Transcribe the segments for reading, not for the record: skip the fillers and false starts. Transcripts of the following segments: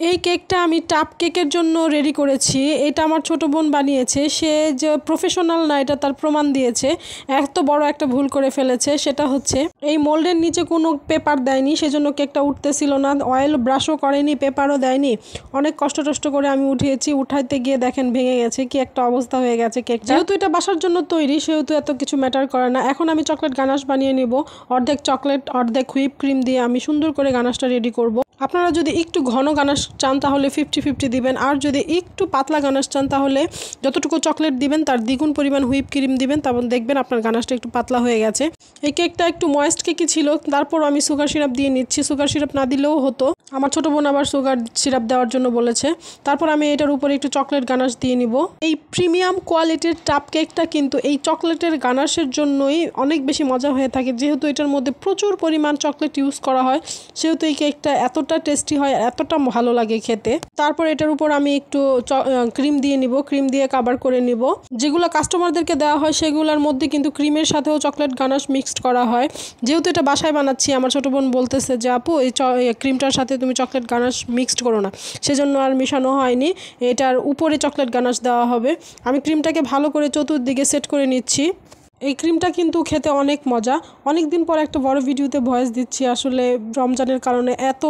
এই কেকটা আমি টাপ কেকের জন্য রেডি করেছি। এটা আমার ছোট বোন বানিয়েছে। সে যে প্রফেশনাল না এটা তার প্রমাণ দিয়েছে। এত বড় একটা ভুল করে ফেলেছে, সেটা হচ্ছে এই মোল্ডের নিচে কোনো পেপার দেয়নি, সেজন্য কেকটা উঠতেছিল না। অয়েল ব্রাশও করেনি, পেপারও দেয়নি। অনেক কষ্ট করে আমি উঠিয়েছি। উঠাইতে গিয়ে দেখেন ভেঙে গেছে, কি একটা অবস্থা হয়ে গেছে কেক। যেহেতু এটা বাসার জন্য তৈরি সেহেতু এত কিছু ম্যাটার করে না। এখন আমি চকলেট গানাশ বানিয়ে নিব। অর্ধেক চকলেট অর্ধেক হুইপ ক্রিম দিয়ে আমি সুন্দর করে গানাশটা রেডি করব। আপনারা যদি একটু ঘন গানাশ চান তাহলে 50-50 দিবেন, আর যদি একটু পাতলা গানাশ চান তাহলে যতটুকু চকলেট দিবেন তার দ্বিগুণ পরিমাণ হুইপ ক্রিম দিবেন, তখন দেখবেন আপনার গানাশটা একটু পাতলা হয়ে গেছে। এই কেকটা একটু ময়েস্ট কেকই ছিল, তারপর আমি সুগার সিরাপ দিয়ে নিচ্ছি। সুগার সিরাপ না দিলেও হতো, আমার ছোটো বোন আবার সুগার সিরাপ দেওয়ার জন্য বলেছে। তারপর আমি এটার উপরে একটু চকলেট গানাশ দিয়ে নিব। এই প্রিমিয়াম কোয়ালিটির টাপ কেকটা কিন্তু এই চকলেটের গানাশের জন্যই অনেক বেশি মজা হয়ে থাকে। যেহেতু এটার মধ্যে প্রচুর পরিমাণ চকলেট ইউজ করা হয় সেহেতু এই কেকটা এতটা টেস্টি হয়, এতটা ভালো লাগে খেতে। তারপর এটার উপর আমি একটু ক্রিম দিয়ে নিব, ক্রিম দিয়ে কাভার করে নিব। যেগুলো কাস্টমারদেরকে দেওয়া হয় সেগুলোর মধ্যে কিন্তু ক্রিমের সাথেও চকলেট গানাশ মিক্সড করা হয়। যেহেতু এটা বাসায় বানাচ্ছি, আমার ছোটো বোন বলতেছে যে আপু এই ক্রিমটার সাথে তুমি চকলেট গানাশ মিক্সড করো না, সেজন্য আর মেশানো হয়নি। এটার উপরে চকলেট গানাশ দেওয়া হবে। আমি ক্রিমটাকে ভালো করে চতুর্দিকে সেট করে নিচ্ছি। এই ক্রিমটা কিন্তু খেতে অনেক মজা। অনেক দিন পর একটা বড় ভিডিওতে ভয়েস দিচ্ছি, আসলে রমজানের কারণে এত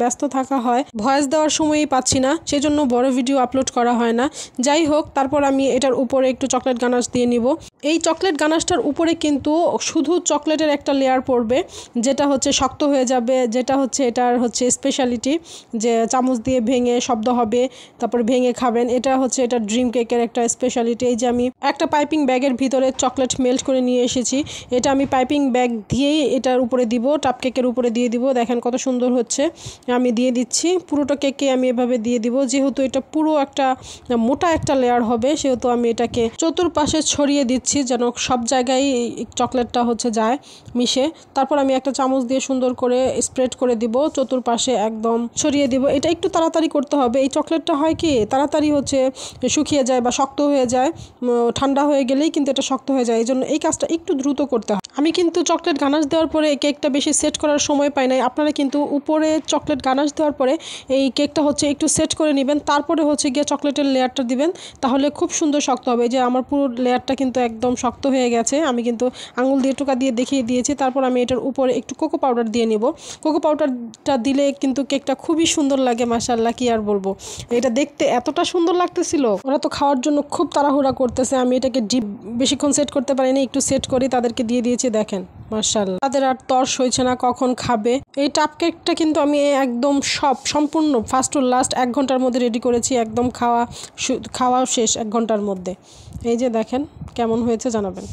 ব্যস্ত থাকা হয়, ভয়েস দেওয়ার সময়ই পাচ্ছি না, সেজন্য বড় ভিডিও আপলোড করা হয় না। যাই হোক, তারপর আমি এটার উপরে একটু চকলেট গানাশ দিয়ে নিব। এই চকলেট গানাশটার উপরে কিন্তু শুধু চকলেটের একটা লেয়ার পড়বে, যেটা হচ্ছে শক্ত হয়ে যাবে, যেটা হচ্ছে এটার হচ্ছে স্পেশালিটি, যে চামচ দিয়ে ভেঙে শব্দ হবে, তারপর ভেঙে খাবেন। এটা হচ্ছে এটা ড্রিম কেকের একটা স্পেশালিটি। এই যে আমি একটা পাইপিং ব্যাগের ভিতরে চকলেট মেল্ট করে নিয়ে এসেছি, এটা আমি পাইপিং ব্যাগ দিয়েই এটার উপরে দিব, টাপ কেকের উপরে দিয়ে দিব। দেখেন কত সুন্দর হচ্ছে। আমি দিয়ে দিচ্ছি পুরোটা কেকে, আমি এভাবে দিয়ে দিব। যেহেতু এটা পুরো একটা মোটা একটা লেয়ার হবে সেহেতু আমি এটাকে চতুর্পাশে ছড়িয়ে দিচ্ছি যেন সব জায়গায় চকলেটটা হচ্ছে যায় মিশে। তারপর আমি একটা চামচ দিয়ে সুন্দর করে স্প্রেড করে দিব, চতুর্পাশে একদম ছড়িয়ে দিব। এটা একটু তাড়াতাড়ি করতে হবে। এই চকলেটটা হয় কি তাড়াতাড়ি হচ্ছে শুকিয়ে যায় বা শক্ত হয়ে যায়, ঠান্ডা হয়ে গেলেই কিন্তু এটা শক্ত হয়ে যায়। এই জন্য এই কাজটা একটু দ্রুত করতে হয়। আমি কিন্তু চকলেট গানাশ দেওয়ার পরে কেকটা বেশি সেট করার সময় পাই নাই। আপনারা কিন্তু উপরে চকলেট গানাশ দেওয়ার পরে এই কেকটা হচ্ছে একটু সেট করে নেবেন, তারপরে হচ্ছে গিয়ে চকলেটের লেয়ারটা দিবেন, তাহলে খুব সুন্দর শক্ত হবে। যে আমার পুরো লেয়ারটা কিন্তু একদম শক্ত হয়ে গেছে, আমি কিন্তু আঙুল দিয়ে টোকা দিয়ে দেখিয়ে দিয়েছি। তারপর আমি এটার উপরে একটু কোকো পাউডার দিয়ে নিব। কোকো পাউডারটা দিলে কিন্তু কেকটা খুবই সুন্দর লাগে, মাশাআল্লাহ, কি আর বলবো। এটা দেখতে এতটা সুন্দর লাগতেছিল। ওরা তো খাওয়ার জন্য খুব তাড়াহুড়া করতেছে। আমি এটাকে ডিপ বেশিক্ষণ সেট করতে পারিনি, একটু সেট করে তাদেরকে দিয়ে দিয়েছি। দেখেন মাশাআল্লাহ, তাদের আর তর্স হয়েছে না কখন খাবে। এই টাপ কেকটা কিন্তু আমি একদম সম্পূর্ণ ফার্স্ট টু লাস্ট 1 ঘন্টার মধ্যে রেডি করেছি, একদম খাওয়া শেষ 1 ঘন্টার মধ্যে। এই যে দেখেন কেমন হয়েছে জানাবেন।